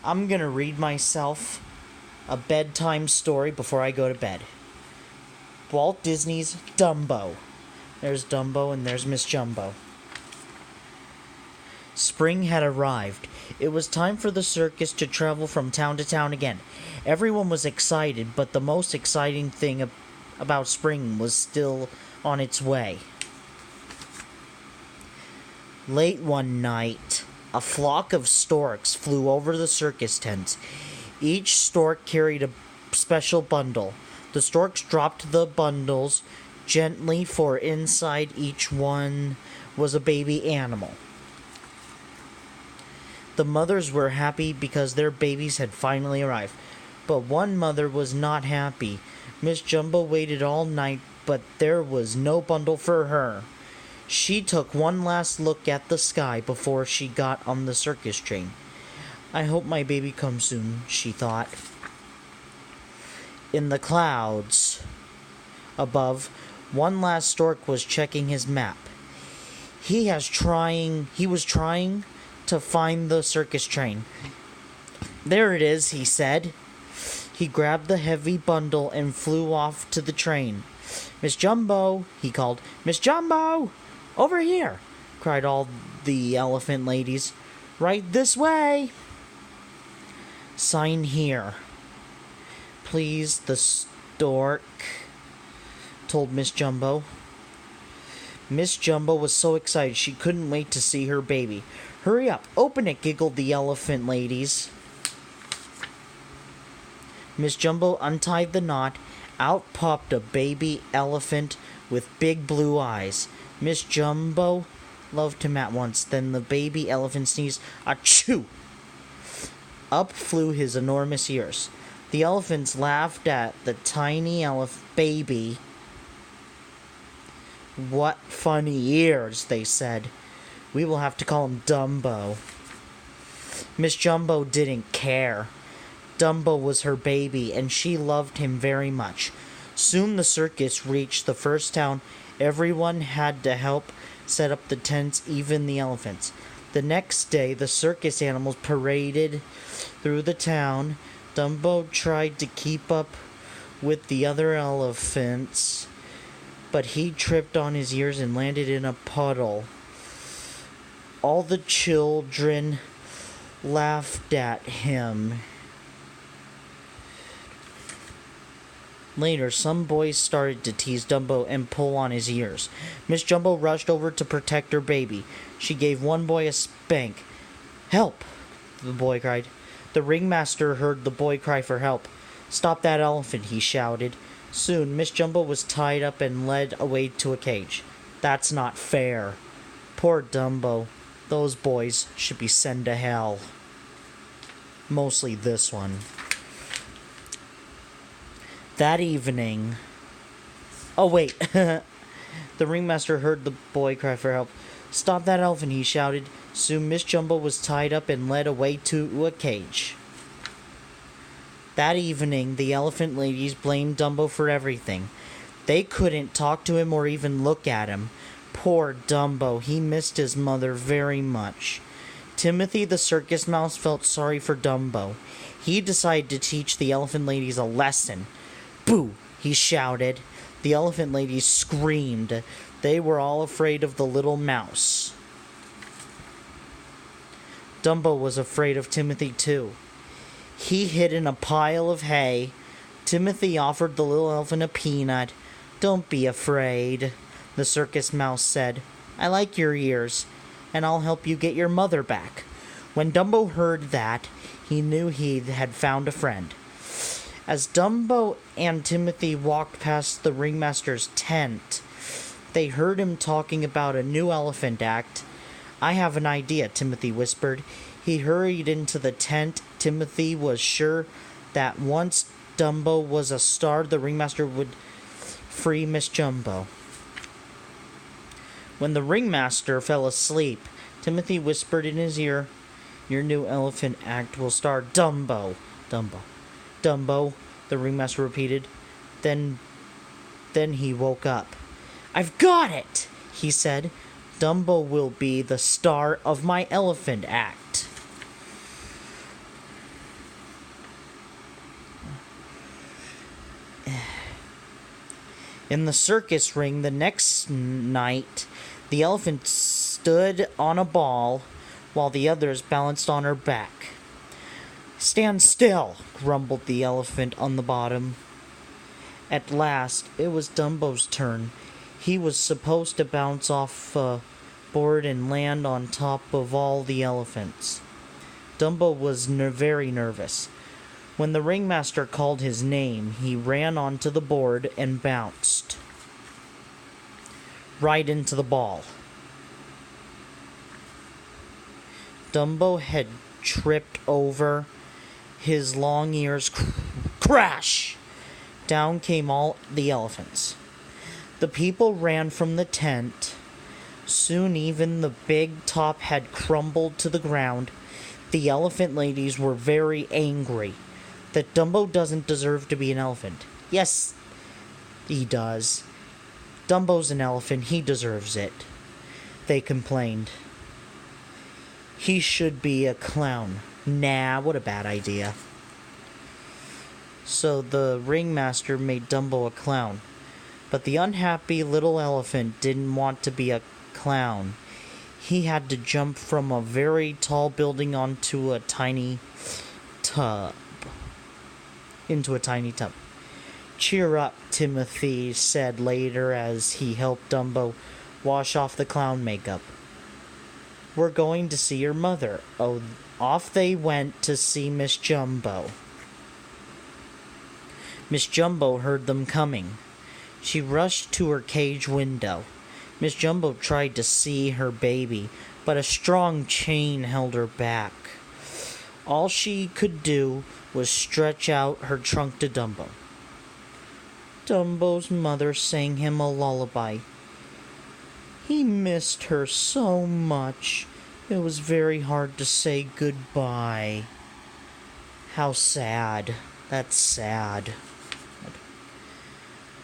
I'm gonna read myself a bedtime story before I go to bed. Walt Disney's Dumbo. There's Dumbo and there's Miss Jumbo. Spring had arrived. It was time for the circus to travel from town to town again. Everyone was excited, but the most exciting thing about spring was still on its way. Late one night, a flock of storks flew over the circus tents. Each stork carried a special bundle. The storks dropped the bundles gently, for inside each one was a baby animal. The mothers were happy because their babies had finally arrived. But one mother was not happy. Miss Jumbo waited all night, but there was no bundle for her. She took one last look at the sky before she got on the circus train. I hope my baby comes soon, she thought. In the clouds above, one last stork was checking his map. He was trying to find the circus train. There it is, he said. He grabbed the heavy bundle and flew off to the train. Miss Jumbo, he called. Miss Jumbo! Over here! Cried all the elephant ladies. Right this way! Sign here. Please, the stork told Miss Jumbo. Miss Jumbo was so excited she couldn't wait to see her baby. Hurry up, open it, giggled the elephant ladies. Miss Jumbo untied the knot. Out popped a baby elephant with big blue eyes. Miss Jumbo loved him at once. Then the baby elephant sneezed. Achoo! Up flew his enormous ears. The elephants laughed at the tiny baby. What funny ears, they said. We will have to call him Dumbo. Miss Jumbo didn't care. Dumbo was her baby, and she loved him very much. Soon the circus reached the first town. Everyone had to help set up the tents, even the elephants. The next day, the circus animals paraded through the town. Dumbo tried to keep up with the other elephants, but he tripped on his ears and landed in a puddle. All the children laughed at him. Later, some boys started to tease Dumbo and pull on his ears. Miss Jumbo rushed over to protect her baby. She gave one boy a spank. Help! The boy cried. The ringmaster heard the boy cry for help. Stop that elephant, he shouted. Soon, Miss Jumbo was tied up and led away to a cage. That's not fair. Poor Dumbo. Those boys should be sent to hell. Mostly this one. That evening... Oh, wait. The ringmaster heard the boy cry for help. Stop that elephant, he shouted. Soon Miss Jumbo was tied up and led away to a cage. That evening, the elephant ladies blamed Dumbo for everything. They couldn't talk to him or even look at him. Poor Dumbo, he missed his mother very much. Timothy the circus mouse felt sorry for Dumbo. He decided to teach the elephant ladies a lesson. Boo! He shouted. The elephant ladies screamed. They were all afraid of the little mouse. Dumbo was afraid of Timothy too. He hid in a pile of hay. Timothy offered the little elephant a peanut. Don't be afraid, the circus mouse said. I like your ears, and I'll help you get your mother back. When Dumbo heard that, he knew he had found a friend. As Dumbo and Timothy walked past the ringmaster's tent, they heard him talking about a new elephant act. I have an idea, Timothy whispered. He hurried into the tent. Timothy was sure that once Dumbo was a star, the ringmaster would free Miss Jumbo. When the ringmaster fell asleep, Timothy whispered in his ear, Your new elephant act will star Dumbo. Dumbo. Dumbo, the ringmaster repeated. Then he woke up. I've got it, he said. Dumbo will be the star of my elephant act. In the circus ring the next night, the elephant stood on a ball while the others balanced on her back. "Stand still," grumbled the elephant on the bottom. At last, it was Dumbo's turn. He was supposed to bounce off a board and land on top of all the elephants. Dumbo was very nervous. When the ringmaster called his name, he ran onto the board and bounced right into the ball. Dumbo had tripped over his long ears. Crash! Down came all the elephants. The people ran from the tent. Soon even the big top had crumbled to the ground. The elephant ladies were very angry that Dumbo doesn't deserve to be an elephant. Yes, he does. Dumbo's an elephant. He deserves it, they complained. He should be a clown. Nah, what a bad idea. So the ringmaster made Dumbo a clown. But the unhappy little elephant didn't want to be a clown. He had to jump from a very tall building onto a tiny tub. Into a tiny tub. "Cheer up," Timothy said later as he helped Dumbo wash off the clown makeup. "We're going to see your mother." Oh, off they went to see Miss Jumbo. Miss Jumbo heard them coming. She rushed to her cage window. Miss Jumbo tried to see her baby, but a strong chain held her back. All she could do was stretch out her trunk to Dumbo. Dumbo's mother sang him a lullaby. He missed her so much. It was very hard to say goodbye. How sad. That's sad.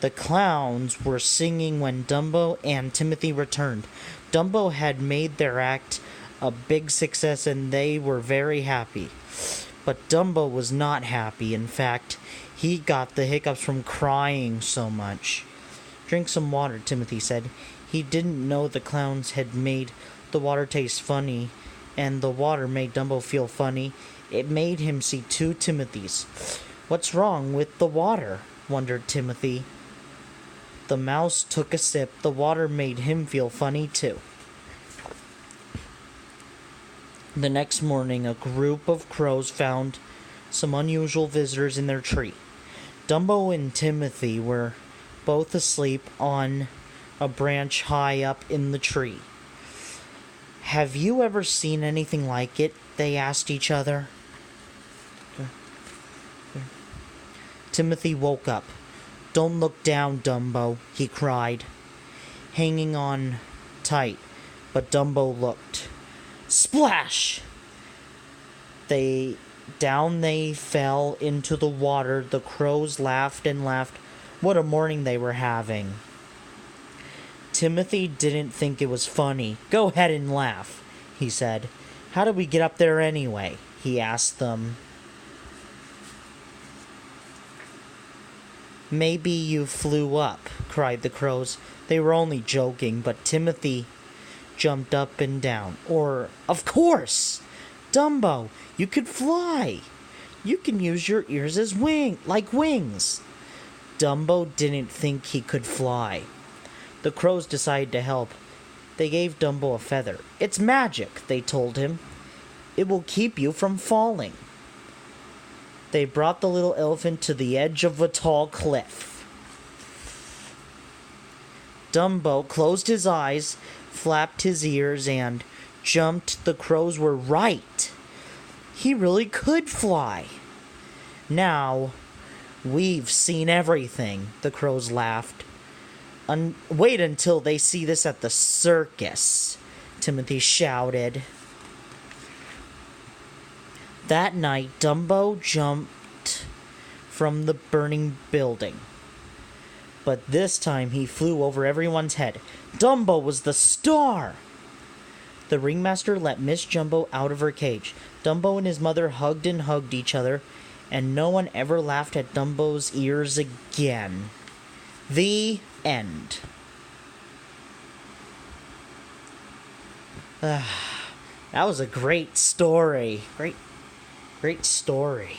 The clowns were singing when Dumbo and Timothy returned. Dumbo had made their act a big success and they were very happy. But Dumbo was not happy. In fact, he got the hiccups from crying so much. "Drink some water," Timothy said. He didn't know the clowns had made the water taste funny, and the water made Dumbo feel funny. It made him see two Timothys. "What's wrong with the water?" wondered Timothy. The mouse took a sip. The water made him feel funny too. The next morning, a group of crows found some unusual visitors in their tree. Dumbo and Timothy were both asleep on a branch high up in the tree. "Have you ever seen anything like it?" they asked each other. Timothy woke up. "Don't look down, Dumbo," he cried, hanging on tight, but Dumbo looked. Splash! Down they fell into the water. The crows laughed and laughed. What a morning they were having. Timothy didn't think it was funny. "Go ahead and laugh," he said. "How did we get up there anyway?" he asked them. "Maybe you flew up," cried the crows. They were only joking, but Timothy jumped up and down. Of course! Dumbo, you could fly! You can use your ears as wings! Dumbo didn't think he could fly. The crows decided to help. They gave Dumbo a feather. "It's magic," they told him. "It will keep you from falling." They brought the little elephant to the edge of a tall cliff. Dumbo closed his eyes, flapped his ears, and jumped. The crows were right. He really could fly. "Now, we've seen everything," the crows laughed. Wait until they see this at the circus," Timothy shouted. That night, Dumbo jumped from the burning building. But this time he flew over everyone's head. Dumbo was the star! The ringmaster let Miss Jumbo out of her cage. Dumbo and his mother hugged each other, and no one ever laughed at Dumbo's ears again. The end. That was a great story. Great story.